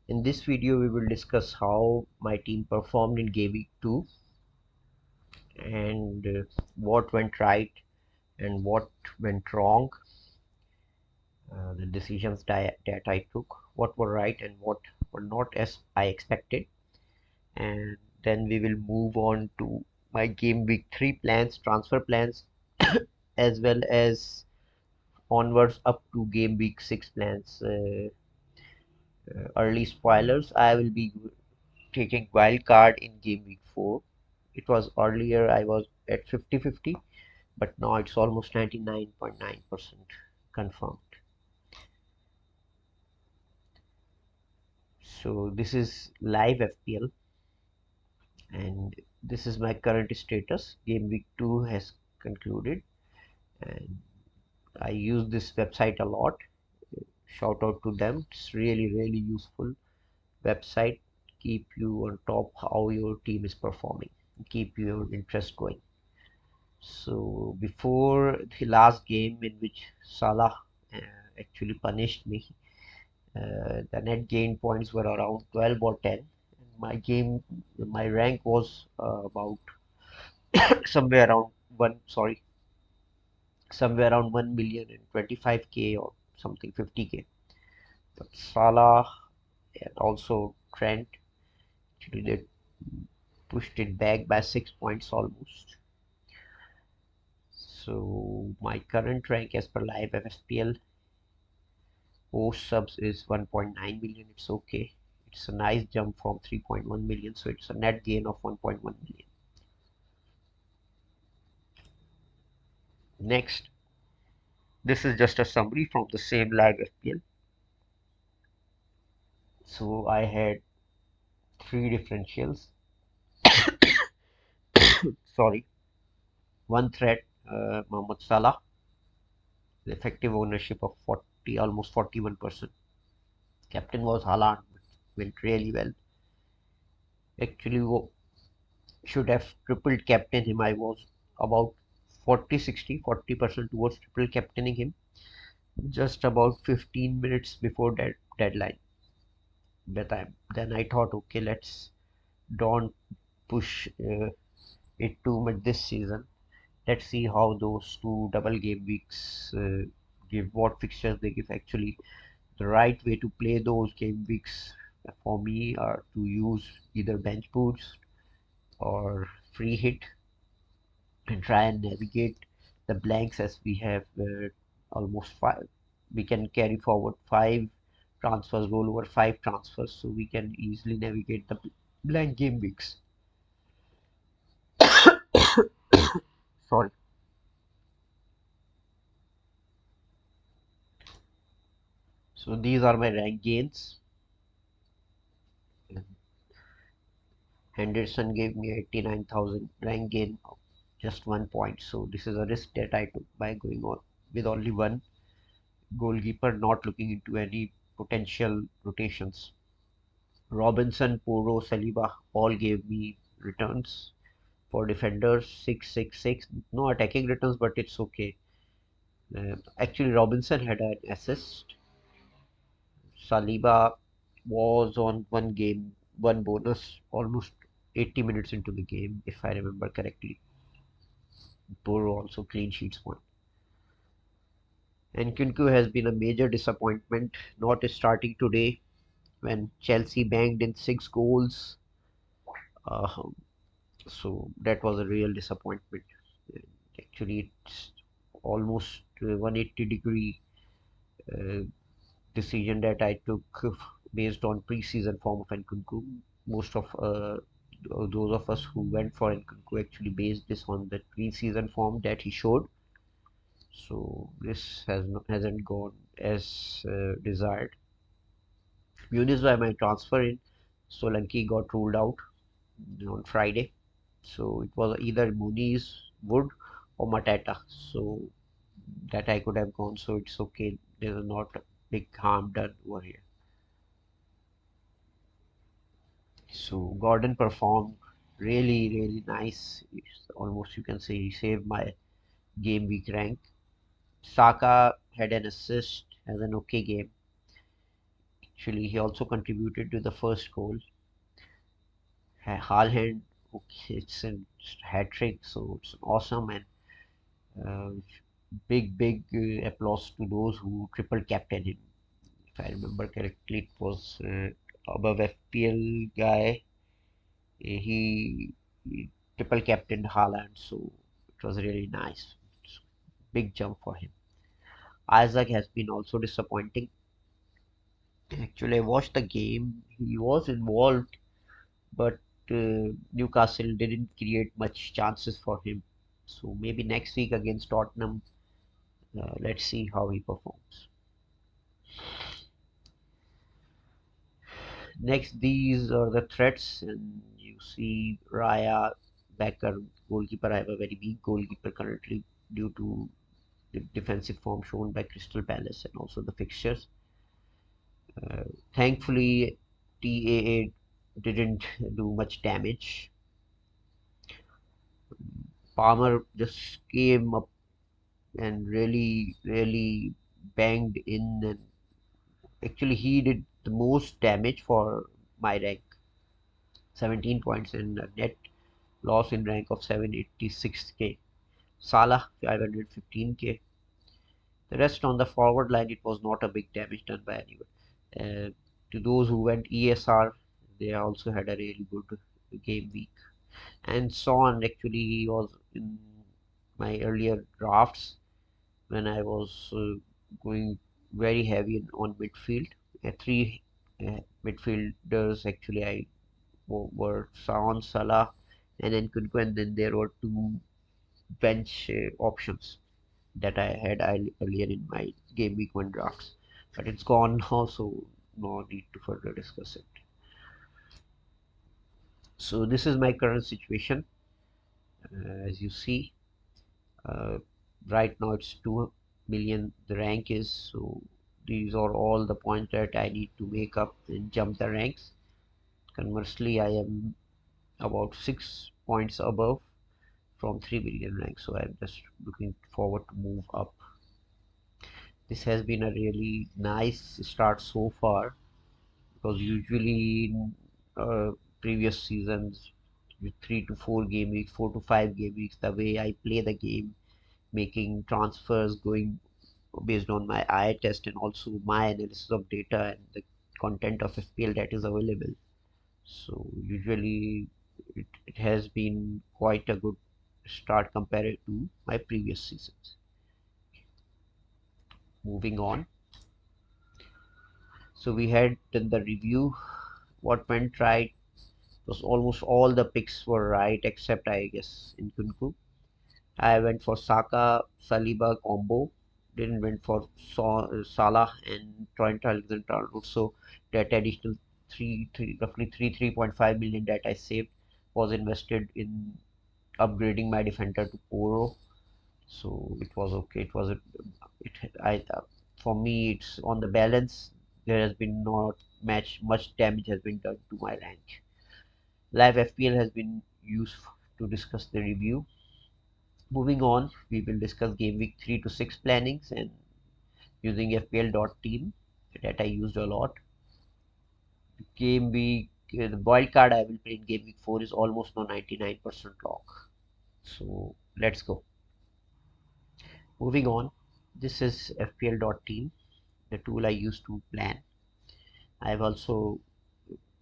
In this video, we will discuss how my team performed in Gameweek 2 and what went right and what went wrong, the decisions that I took, what were right and what were not as I expected. And then we will move on to my Game Week 3 plans, transfer plans, as well as onwards up to Game Week 6 plans. Early spoilers, I will be taking wild card in Game Week 4. It was earlier I was at 50-50, but now it's almost 99.9% confirmed. So this is live FPL and this is my current status. Game Week 2 has concluded and I use this website a lot. Shout out to them. It's really useful website. Keep you on top how your team is performing. Keep your interest going. So before the last game in which Salah uh, actually punished me, the net gain points were around 12 or 10. My rank was about somewhere around somewhere around 1 million and 25k or something 50k. But Salah and also Trent actually they pushed it back by 6 points almost. So my current rank as per live FPL post subs is 1.9 million. It's okay. It's a nice jump from 3.1 million. So it's a net gain of 1.1 million. Next, this is just a summary from the same live FPL. So I had three differentials. Sorry, one threat, Mohamed Salah, the effective ownership of 40, almost 41%. Captain was Haaland, which went really well. Actually, should have tripled captain him. I was about 40% towards triple captaining him just about 15 minutes before that deadline. But then I thought, okay, let's don't push it too much this season. Let's see how those two double game weeks give, what fixtures they give. Actually, the right way to play those game weeks for me are to use either bench boost or free hit and try and navigate the blanks as we have almost five. We can carry forward five transfers, roll over five transfers, so we can easily navigate the blank game weeks. Sorry. So these are my rank gains. Henderson gave me 89,000 rank gain of just 1 point. So this is a risk that I took by going on with only one goalkeeper, not looking into any potential rotations. Robinson, Poro, Saliba all gave me returns. For defenders, 666. No attacking returns, but it's okay. Actually, Robinson had an assist. Saliba was on one game, one bonus, almost 80 minutes into the game, if I remember correctly. Poro also clean sheets one. And Kunku has been a major disappointment, not starting today when Chelsea banged in 6 goals. Uh, so that was a real disappointment. Actually, it's almost 180-degree uh, decision that I took based on preseason form of Nkunku. Most of those of us who went for Nkunku actually based this on the preseason form that he showed. So this hasn't gone as desired. Muniz by my transfer in Solanke got ruled out on Friday. So it was either Muniz, Wood, or Matata. So that I could have gone. So it's okay. There's not big harm done over here. So Gordon performed really nice. It's almost you can say he saved my game week rank. Saka had an assist, has an okay game. Actually, he also contributed to the first goal. Haaland, okay, it's a hat trick, so it's awesome, and uh, big applause to those who triple captain him. If I remember correctly, it was above FPL guy. He triple captained Haaland, so it was really nice. It's big jump for him. Isaac has been also disappointing. Actually, I watched the game. He was involved, but Newcastle didn't create much chances for him. So maybe next week against Tottenham, let's see how he performs. Next, these are the threats, and you see Raya, Becker, goalkeeper. I have a very weak goalkeeper currently due to the defensive form shown by Crystal Palace and also the fixtures. Uh, Thankfully, TAA didn't do much damage. Palmer just came up and really banged in, and actually he did the most damage for my rank. 17 points and a net loss in rank of 786k. Salah 515k. The rest on the forward line, it was not a big damage done by anyone. To those who went ESR, they also had a really good game week. And Son, actually, he was in my earlier drafts when I was going very heavy on midfield. Three midfielders, actually, I were Son, Salah, and then Kunku, and then there were two bench options that I had earlier in my game week one drafts, but it's gone now, so no need to further discuss it. So this is my current situation. As you see, uh, right now it's 2 million the rank is, so these are all the points that I need to make up and jump the ranks. Conversely, I am about 6 points above from 3 million rank, so I'm just looking forward to move up. This has been a really nice start so far, because usually in previous seasons, with 3 to 4 game weeks, 4 to 5 game weeks, the way I play the game, making transfers, going based on my eye test and also my analysis of data and the content of FPL that is available. So usually it has been quite a good start compared to my previous seasons. Moving on. So we had done the review. What went right was almost all the picks were right except I guess in Kunku. I went for Saka Saliba combo. Didn't went for Salah and Trent Alexander-Arnold. So that additional roughly 3.5 million that I saved was invested in upgrading my defender to Poro. So it was okay. It was a, it I For me it's on the balance. There has been not much damage has been done to my rank. Live FPL has been used to discuss the review. Moving on, we will discuss game week 3 to 6 plannings and using FPL.team that I used a lot. Game week, the wild card I will play in game week 4 is almost now 99% lock. So let's go. Moving on, this is FPL.team, the tool I use to plan. I've also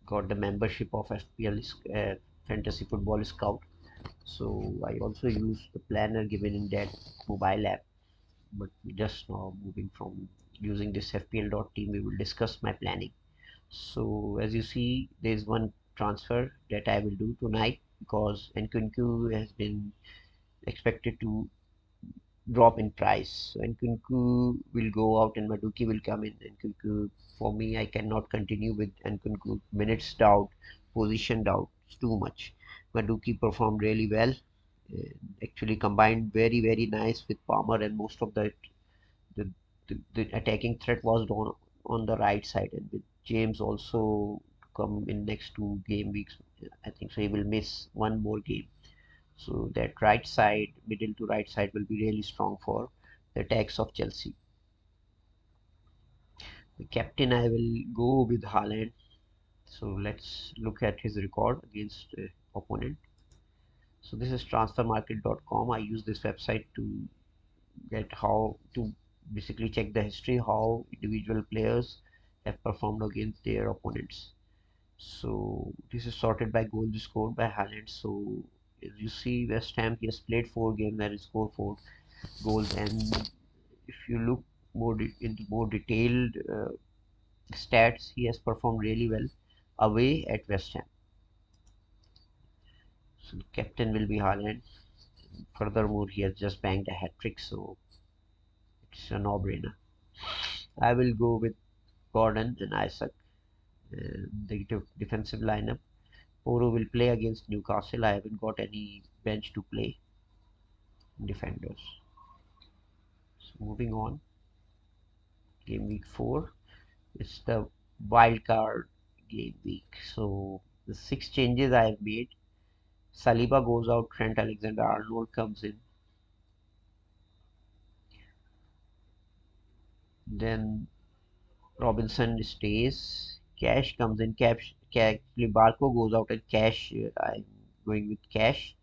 got the membership of FPL Fantasy Football Scout. So I also use the planner given in that mobile app, but just now moving from using this FPL.team, we will discuss my planning. So as you see, there is one transfer that I will do tonight because Nkunku has been expected to drop in price. So Nkunku will go out and Maduki will come in. Nkunku, for me, I cannot continue with Nkunku. Minutes doubt, position doubt, it's too much. Maduki performed really well. Actually combined very nice with Palmer, and most of the, the attacking threat was on the right side, and with James also come in next 2 game weeks, I think so he will miss one more game. So that right side, middle to right side will be really strong for the attacks of Chelsea. The captain, I will go with Haaland. So let's look at his record against opponent. So this is transfermarket.com. I use this website to get how to basically check the history how individual players have performed against their opponents. So this is sorted by goals scored by Haaland. So as you see, West Ham, he has played 4 games and scored 4 goals. And if you look into more detailed stats, he has performed really well away at West Ham. So the captain will be Haaland. Furthermore, he has just banged a hat trick, so it's a no-brainer. I will go with Gordon and Isaac. The defensive lineup. Poro will play against Newcastle. I haven't got any bench to play defenders. So moving on, game week 4. It's the wild card game week. So the 6 changes I have made. Saliba goes out. Trent Alexander-Arnold comes in. Then Robinson stays. Cash comes in. Actually, Barco goes out and Cash. I'm going with Cash.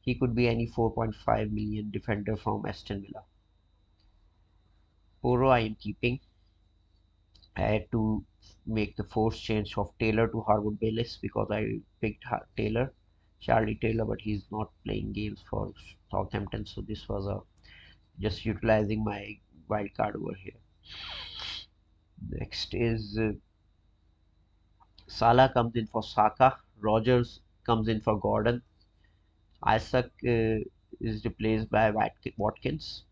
He could be any 4.5 million defender from Aston Villa. Poro I am keeping. I had to make the forced change of Taylor to Harwood Bayless because I picked Taylor, Charlie Taylor, but he's not playing games for Southampton. So this was a just utilizing my wild card over here. Next is Salah comes in for Saka. Rogers comes in for Gordon. Isaac is replaced by Watkins.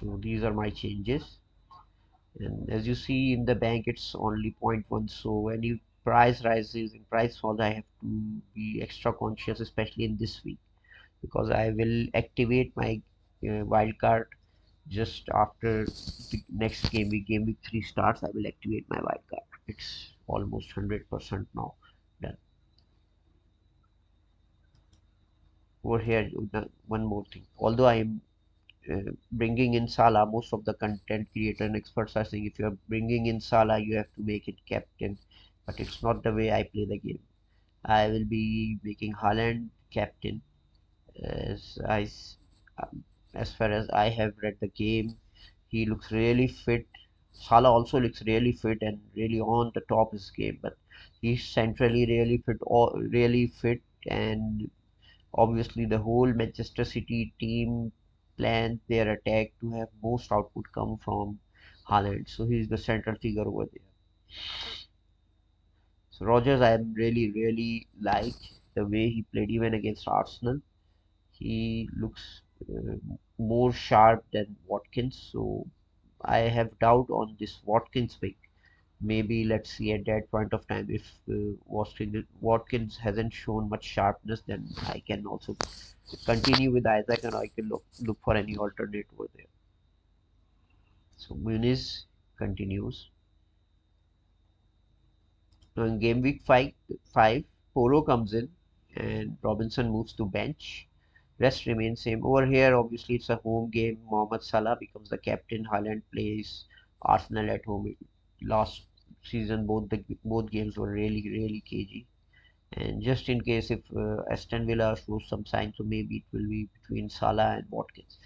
So these are my changes. And as you see in the bank, it's only 0.1. So when you price rises and price falls, I have to be extra conscious, especially in this week, because I will activate my wild card just after the next game week 3 starts. I will activate my wild card. It's almost 100% now done. Over here, one more thing. Although I am bringing in Salah, most of the content creator and experts are saying if you are bringing in Salah, you have to make it captain. But it's not the way I play the game. I will be making Haaland captain as as far as I have read the game. He looks really fit. Salah also looks really fit and really on the top of his game, but he's centrally really fit, or really fit, and obviously, the whole Manchester City team plans their attack to have most output come from Haaland. So he's the central figure over there. So Rogers, I am really like the way he played even against Arsenal. He looks more sharp than Watkins. So I have doubt on this Watkins pick. Maybe let's see at that point of time if Watkins hasn't shown much sharpness, then I can also continue with Isaac and I can look for any alternate over there. So Muniz continues. Now in game week 5, Poro comes in and Robinson moves to bench. Rest remains same. Over here, obviously, it's a home game. Mohamed Salah becomes the captain. Haaland plays Arsenal at home. Last season, both games were really cagey. And just in case if Aston Villa shows some signs, so maybe it will be between Salah and Watkins.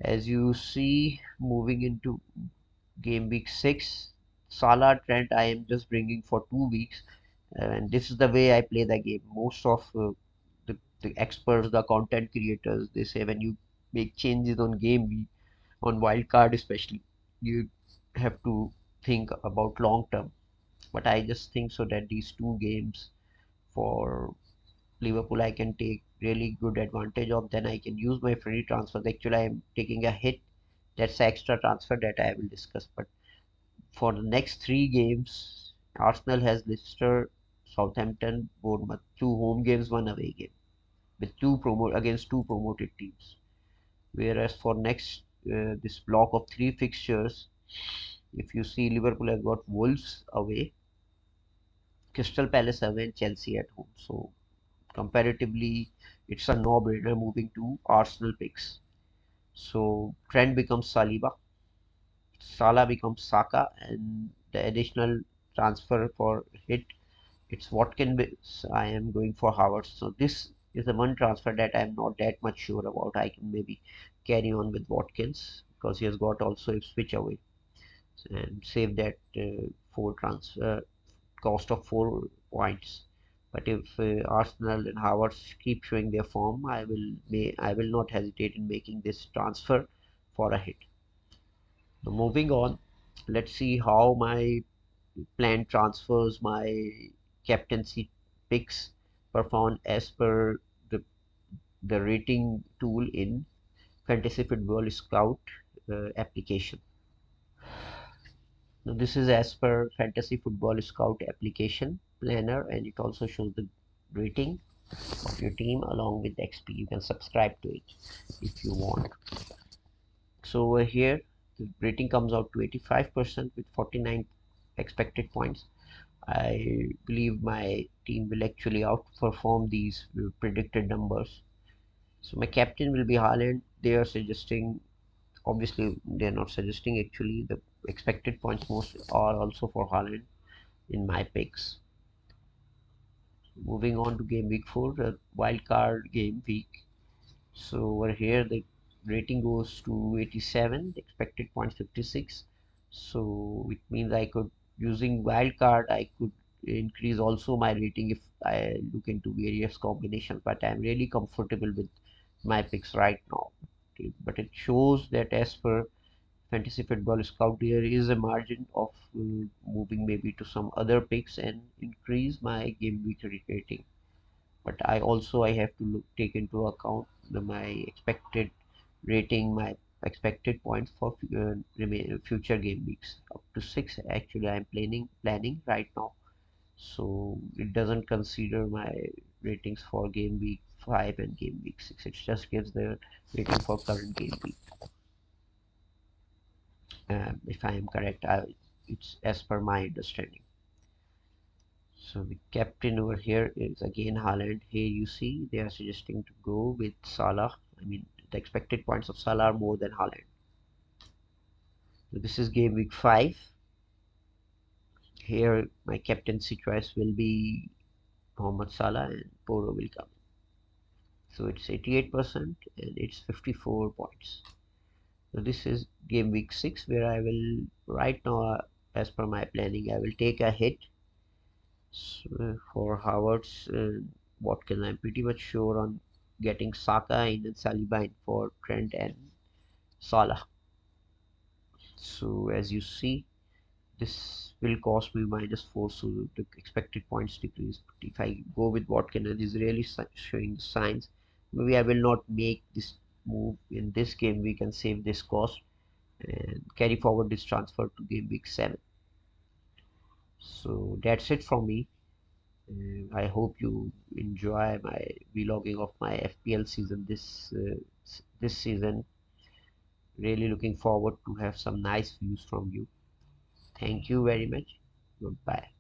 As you see, moving into game week 6, Salah Trent I am just bringing for 2 weeks, and this is the way I play the game. Most of the experts, the content creators, they say when you make changes on game week, on wild card especially, you have to think about long term. But I just think so that these 2 games for Liverpool I can take really good advantage of. Then I can use my free transfers. Actually, I am taking a hit. That's extra transfer that I will discuss. But for the next 3 games, Arsenal has Leicester, Southampton, Bournemouth, 2 home games, 1 away game, with against 2 promoted teams. Whereas for next this block of 3 fixtures, if you see Liverpool has got Wolves away, Crystal Palace away, and Chelsea at home. So comparatively, it's a no-brainer moving to Arsenal picks. So Trent becomes Saliba. Salah becomes Saka, and the additional transfer for hit, it's Watkins. I am going for Havertz. So this is the one transfer that I am not that much sure about. I can maybe carry on with Watkins because he has got also a switch away and save that four transfer cost of 4 points. But if Arsenal and Havertz keep showing their form, I will not hesitate in making this transfer for a hit. Now moving on, let's see how my planned transfers, my captaincy picks perform as per the the rating tool in Fantasy Football Scout application. Now this is as per Fantasy Football Scout application planner, and it also shows the rating of your team along with the XP. You can subscribe to it if you want. So over here, the rating comes out to 85% with 49 expected points. I believe my team will actually outperform these predicted numbers. So my captain will be Haaland. They are suggesting, obviously, they are not suggesting actually. The expected points most are also for Haaland in my picks. Moving on to game week 4, the wild card game week. So over here the rating goes to 87, the expected points 56. So it means I could, using wildcard, I could increase also my rating if I look into various combinations. But I'm really comfortable with my picks right now. Okay, but it shows that as per Fantasy Football Scout, there is a margin of moving maybe to some other picks and increase my game week rating. But I have to take into account my expected rating, my expected points for future game weeks up to 6. Actually, I'm planning right now, so it doesn't consider my ratings for game week 5 and game week 6. It just gives the rating for current game week. If I am correct, it's as per my understanding. So the captain over here is again Haaland. Here you see they are suggesting to go with Salah. I mean, the expected points of Salah are more than Haaland. So this is game week 5. Here my captaincy choice will be Mohamed Salah and Poro will come. So it's 88% and it's 54 points. So this is game week 6 where I will right now, as per my planning, I will take a hit. So for Havertz and Watkins, I'm pretty much sure on getting Saka in and Saliba in for Trent and Salah. So as you see, this will cost me -4, so the expected points decrease. But if I go with Watkins and is really showing the signs, maybe I will not make this move in this game week and save this cost and carry forward this transfer to game week 7. So that's it from me. I hope you enjoy my vlogging of my FPL season this season. Really looking forward to have some nice views from you. Thank you very much. Goodbye.